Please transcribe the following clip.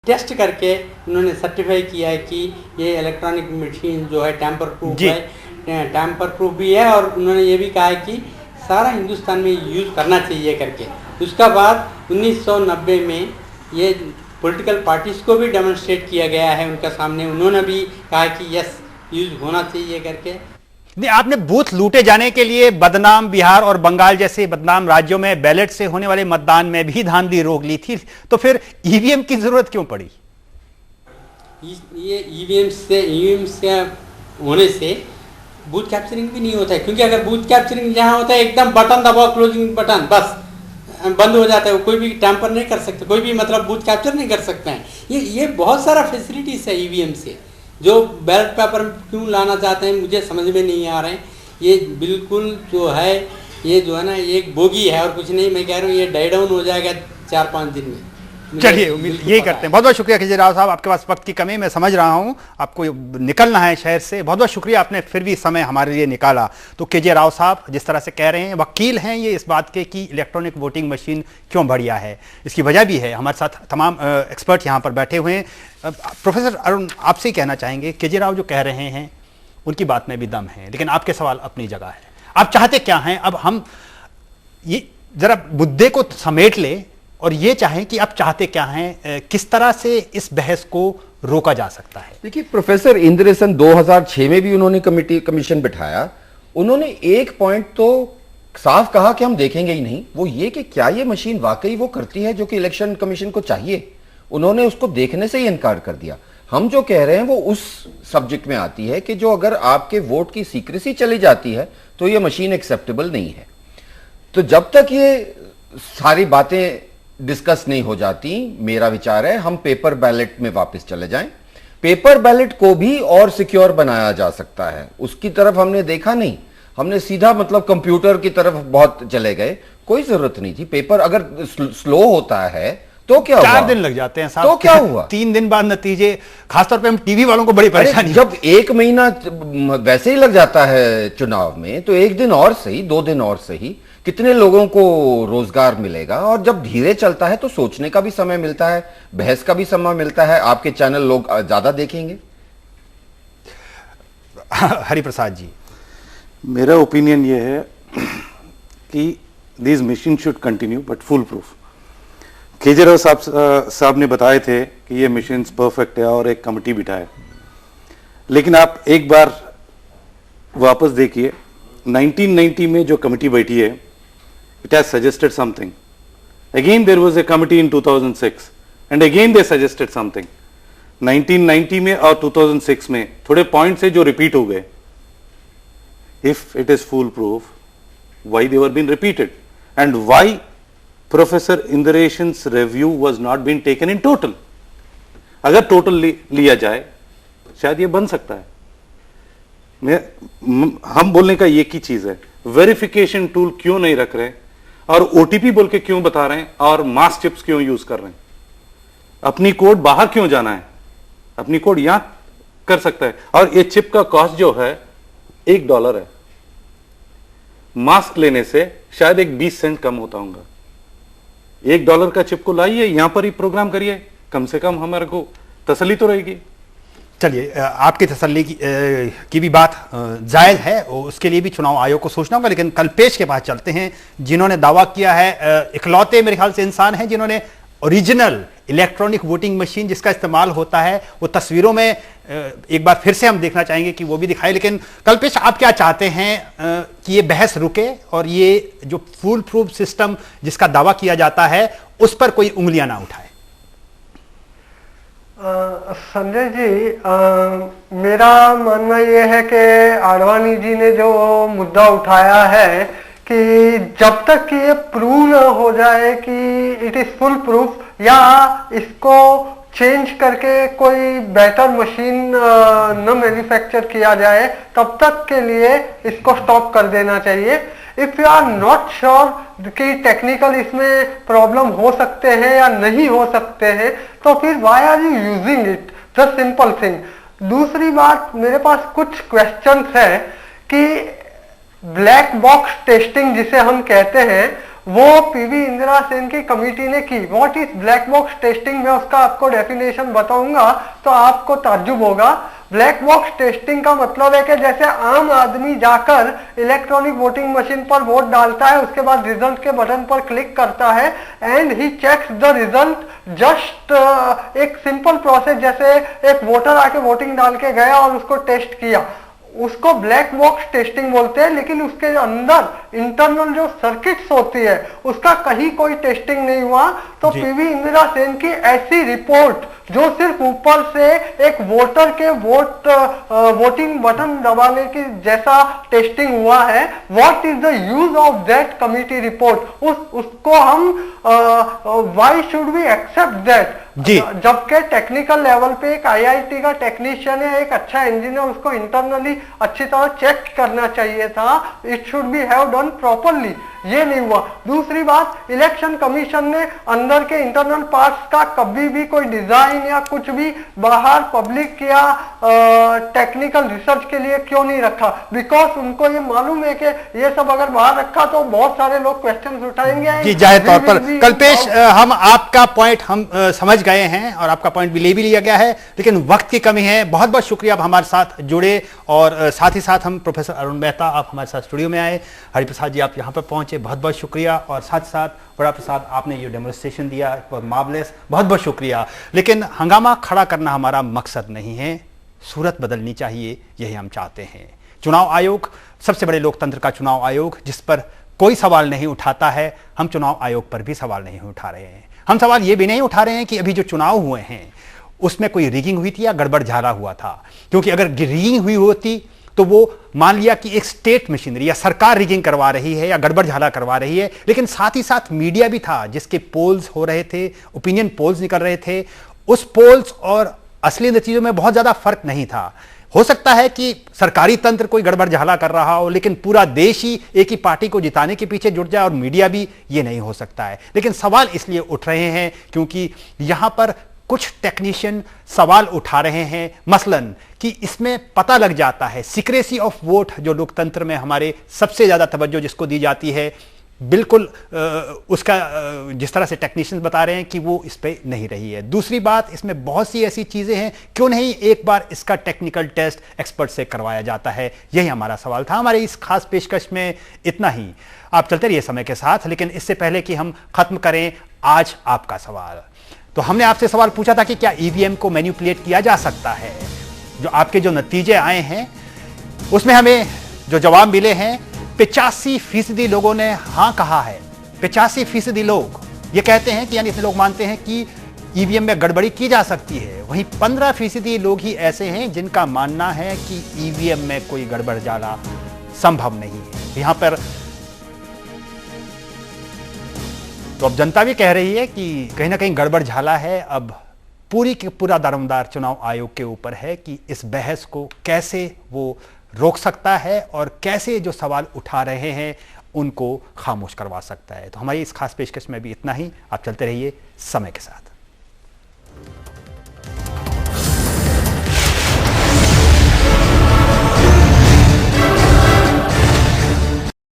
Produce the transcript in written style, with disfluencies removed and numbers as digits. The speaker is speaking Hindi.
टेस्ट करके उन्होंने सर्टिफाई किया है कि ये इलेक्ट्रॉनिक मशीन जो है टैम्पर प्रूफ है, टैम्पर प्रूफ भी है, और उन्होंने ये भी कहा है कि सारा हिंदुस्तान में यूज़ करना चाहिए करके। उसका बाद 1990 में ये पॉलिटिकल पार्टीज़ को भी डेमोन्स्ट्रेट किया गया है उनका सामने, उन्होंने भी कहा कि यस यूज़ होना चाहिए करके। नहीं, आपने बूथ लूटे जाने के लिए बदनाम बिहार और बंगाल जैसे बदनाम राज्यों में बैलेट से होने वाले मतदान में भी धांधली रोक ली थी, तो फिर ईवीएम की जरूरत क्यों पड़ी? ये ईवीएम से होने से बूथ कैप्चरिंग भी नहीं होता है, क्योंकि अगर बूथ कैप्चरिंग जहाँ होता है एकदम बटन दबाओ, क्लोजिंग बटन, बस बंद हो जाता है, कोई भी टैंपर नहीं कर सकता, कोई भी मतलब बूथ कैप्चर नहीं कर सकते हैं। ये बहुत सारा फैसिलिटीज है ईवीएम से, जो बैलेट पेपर क्यों लाना चाहते हैं मुझे समझ में नहीं आ रहे हैं। ये बिल्कुल जो है, ये जो है ना, एक बोगी है और कुछ नहीं। मैं कह रहा हूँ ये डाई डाउन हो जाएगा 4-5 दिन में। चलिए उम्मीद यही करते हैं। बहुत बहुत शुक्रिया केजरीवाल साहब, आपके पास वक्त की कमी मैं समझ रहा हूं, आपको निकलना है शहर से। बहुत बहुत शुक्रिया, आपने फिर भी समय हमारे लिए निकाला। तो केजरीवाल साहब जिस तरह से कह रहे हैं, वकील हैं ये इस बात के कि इलेक्ट्रॉनिक वोटिंग मशीन क्यों बढ़िया है, इसकी वजह भी है। हमारे साथ तमाम एक्सपर्ट यहाँ पर बैठे हुए हैं। प्रोफेसर अरुण, आपसे ही कहना चाहेंगे, केजरीवाल जो कह रहे हैं उनकी बात में भी दम है, लेकिन आपके सवाल अपनी जगह है। आप चाहते क्या हैं? अब हम ये जरा मुद्दे को समेट ले और ये चाहें कि आप चाहते क्या हैं, किस तरह से इस बहस को रोका जा सकता है। देखिए प्रोफेसर इंद्रेसन 2006 में भी उन्होंने कमीशन बिठाया। उन्होंने एक पॉइंट तो साफ कहा कि हम देखेंगे ही नहीं, वो ये कि क्या ये मशीन वाकई वो करती है जो कि इलेक्शन कमीशन को चाहिए। उन्होंने उसको देखने से ही इनकार कर दिया। हम जो कह रहे हैं वो उस सब्जेक्ट में आती है कि जो अगर आपके वोट की सीक्रेसी चली जाती है तो ये मशीन एक्सेप्टेबल नहीं है। तो जब तक ये सारी बातें डिस्कस नहीं हो जाती, मेरा विचार है हम पेपर बैलेट में वापस चले जाएं। पेपर बैलेट को भी और सिक्योर बनाया जा सकता है, उसकी तरफ हमने देखा नहीं, हमने सीधा मतलब कंप्यूटर की तरफ बहुत चले गए। कोई जरूरत नहीं थी। पेपर अगर स्लो होता है तो क्या 4 दिन लग जाते हैं साहब, तो क्या हुआ? 3 दिन बाद नतीजे, खासतौर पे हम टीवी वालों को बड़ी परेशानी। जब 1 महीना वैसे ही लग जाता है चुनाव में, तो 1 दिन और सही, 2 दिन और सही, कितने लोगों को रोजगार मिलेगा। और जब धीरे चलता है तो सोचने का भी समय मिलता है, बहस का भी समय मिलता है, आपके चैनल लोग ज्यादा देखेंगे। हरिप्रसाद जी, मेरा ओपिनियन ये है कि this machine should continue but full proof. Kejriwal साहब ने बताए थे कि ये मशीन परफेक्ट है और एक कमेटी बिठाए, लेकिन आप एक बार वापस देखिए 1990 में जो कमेटी बैठी है, it has suggested something. Again there was a committee in 2006 and again they suggested something. 1990 में और 2006 में थोड़े पॉइंट्स है जो रिपीट हो गए. If it is foolproof, why they were being repeated and why Professor Indrasen's review was not being taken in total. अगर टोटल लिया जाए शायद ये बन सकता है। हम बोलने का एक ही चीज है, वेरिफिकेशन टूल क्यों नहीं रख रहे और ओटीपी बोल के क्यों बता रहे हैं और मास चिप्स क्यों यूज कर रहे हैं? अपनी कोड बाहर क्यों जाना है? अपनी कोड यहां कर सकता है। और ये चिप का कॉस्ट जो है $1 है, मास्क लेने से शायद एक 20 सेंट कम होता होगा। $1 का चिप को लाइए, यहां पर ही प्रोग्राम करिए, कम से कम हमारे को तसल्ली तो रहेगी। चलिए, आपकी तसल्ली की भी बात जायज़ है, उसके लिए भी चुनाव आयोग को सोचना होगा। लेकिन कल्पेश के पास चलते हैं, जिन्होंने दावा किया है, इकलौते मेरे ख्याल से इंसान हैं जिन्होंने ओरिजिनल इलेक्ट्रॉनिक वोटिंग मशीन जिसका इस्तेमाल होता है, वो तस्वीरों में एक बार फिर से हम देखना चाहेंगे कि वो भी दिखाए। लेकिन कल्पेश, आप क्या चाहते हैं कि ये बहस रुके और ये जो फुल प्रूफ सिस्टम जिसका दावा किया जाता है उस पर कोई उंगलियां ना उठाए? संजय जी, मेरा मानना यह है कि आडवाणी जी ने जो मुद्दा उठाया है कि जब तक ये प्रूव न हो जाए कि इट इज फुल प्रूफ या इसको चेंज करके कोई बेटर मशीन न मैन्युफैक्चर किया जाए, तब तक के लिए इसको स्टॉप कर देना चाहिए। If you are not sure कि टेक्निकल इसमें प्रॉब्लम हो सकते हैं या नहीं हो सकते हैं, तो फिर why are you using it? The simple thing. दूसरी बात, मेरे पास कुछ क्वेश्चंस है कि ब्लैक बॉक्स टेस्टिंग जिसे हम कहते हैं, वो पीवी इंदिरा सेन की कमेटी ने की। What is black box testing, मैं उसका आपको डेफिनेशन बताऊंगा तो आपको ताज्जुब होगा। ब्लैक बॉक्स टेस्टिंग का मतलब है कि जैसे आम आदमी जाकर इलेक्ट्रॉनिक वोटिंग मशीन पर वोट डालता है, उसके बाद रिजल्ट के बटन पर क्लिक करता है and he checks the result. Just एक सिंपल प्रोसेस, जैसे एक वोटर आके वोटिंग डाल के गया और उसको टेस्ट किया, उसको ब्लैक बॉक्स टेस्टिंग बोलते हैं। लेकिन उसके अंदर इंटरनल जो सर्किट्स होती है उसका कहीं कोई टेस्टिंग नहीं हुआ। तो पीवी इंदिरा सेन की ऐसी रिपोर्ट जो सिर्फ ऊपर से एक वोटर के वोटिंग बटन दबाने की जैसा टेस्टिंग हुआ है, what is the use of that committee report, उसको हम why should we accept that. जबकि टेक्निकल लेवल पे एक आईआईटी का टेक्नीशियन है, एक अच्छा इंजीनियर, उसको इंटरनली अच्छी तरह चेक करना चाहिए था। It should be have done properly, ये नहीं हुआ। दूसरी बात, इलेक्शन कमीशन ने अंदर के इंटरनल पार्ट्स का कभी भी कोई डिजाइन या कुछ भी बाहर पब्लिक या टेक्निकल रिसर्च के लिए क्यों नहीं रखा? बिकॉज उनको ये मालूम है कि ये सब अगर बाहर रखा तो बहुत सारे लोग क्वेश्चन उठाएंगे। जी, जाहिर तौर पर कल्पेश, हम आपका पॉइंट हम समझ गए हैं और आपका पॉइंट भी ले भी लिया गया है, लेकिन वक्त की कमी है। बहुत बहुत शुक्रिया आप हमारे साथ जुड़े, और साथ ही साथ हम प्रोफेसर अरुण मेहता, आप हमारे साथ स्टूडियो में आए, हरिप्रसाद जी आप यहाँ पर पहुंचे, बहुत बहुत शुक्रिया, और साथ साथ बड़ा प्रसाद आपने ये डेमोन्स्ट्रेशन दिया, मार्वलेस, बहुत बहुत शुक्रिया। लेकिन हंगामा खड़ा करना हमारा मकसद नहीं है, सूरत बदलनी चाहिए, यही हम चाहते हैं। चुनाव आयोग सबसे बड़े लोकतंत्र का चुनाव आयोग, जिस पर कोई सवाल नहीं उठाता है, हम चुनाव आयोग पर भी सवाल नहीं उठा रहे हैं। हम सवाल ये भी नहीं उठा रहे हैं कि अभी जो चुनाव हुए हैं उसमें कोई रिगिंग हुई थी या गड़बड़ झाला हुआ था, क्योंकि अगर रिगिंग हुई होती तो वो मान लिया कि एक स्टेट मशीनरी या सरकार रिगिंग करवा रही है या गड़बड़ झाला करवा रही है, लेकिन साथ ही साथ मीडिया भी था जिसके पोल्स हो रहे थे, ओपिनियन पोल्स निकल रहे थे। उस पोल्स और असली नतीजों में बहुत ज्यादा फर्क नहीं था। हो सकता है कि सरकारी तंत्र कोई गड़बड़ झाला कर रहा हो, लेकिन पूरा देश ही एक ही पार्टी को जिताने के पीछे जुट जाए और मीडिया भी, ये नहीं हो सकता है। लेकिन सवाल इसलिए उठ रहे हैं क्योंकि यहां पर कुछ टेक्नीशियन सवाल उठा रहे हैं, मसलन कि इसमें पता लग जाता है सीक्रेसी ऑफ वोट, जो लोकतंत्र में हमारे सबसे ज्यादा तवज्जो जिसको दी जाती है, बिल्कुल उसका जिस तरह से टेक्नीशियंस बता रहे हैं कि वो इस पे नहीं रही है। दूसरी बात, इसमें बहुत सी ऐसी चीजें हैं, क्यों नहीं एक बार इसका टेक्निकल टेस्ट एक्सपर्ट से करवाया जाता है, यही हमारा सवाल था। हमारे इस खास पेशकश में इतना ही। आप चलते रहिए समय के साथ, लेकिन इससे पहले कि हम खत्म करें आज आपका सवाल, तो हमने आपसे सवाल पूछा था कि क्या ईवीएम को मैनिपुलेट किया जा सकता है। जो आपके जो नतीजे आए हैं उसमें हमें जो जवाब मिले हैं, 85% लोगों ने हां कहा है। 85% लोग ये कहते हैं कि, यानी इतने लोग मानते हैं कि ईवीएम में गड़बड़ी की जा सकती है। वहीं 15% लोग ही ऐसे हैं जिनका मानना है कि ईवीएम में कोई गड़बड़ झाला संभव नहीं है। यहां पर तो अब जनता भी कह रही है कि कहीं ना कहीं गड़बड़ झाला है। अब पूरी की पूरा दारोमदार चुनाव आयोग के ऊपर है कि इस बहस को कैसे वो रोक सकता है और कैसे जो सवाल उठा रहे हैं उनको खामोश करवा सकता है। तो हमारी इस खास पेशकश में भी इतना ही। आप चलते रहिए समय के साथ।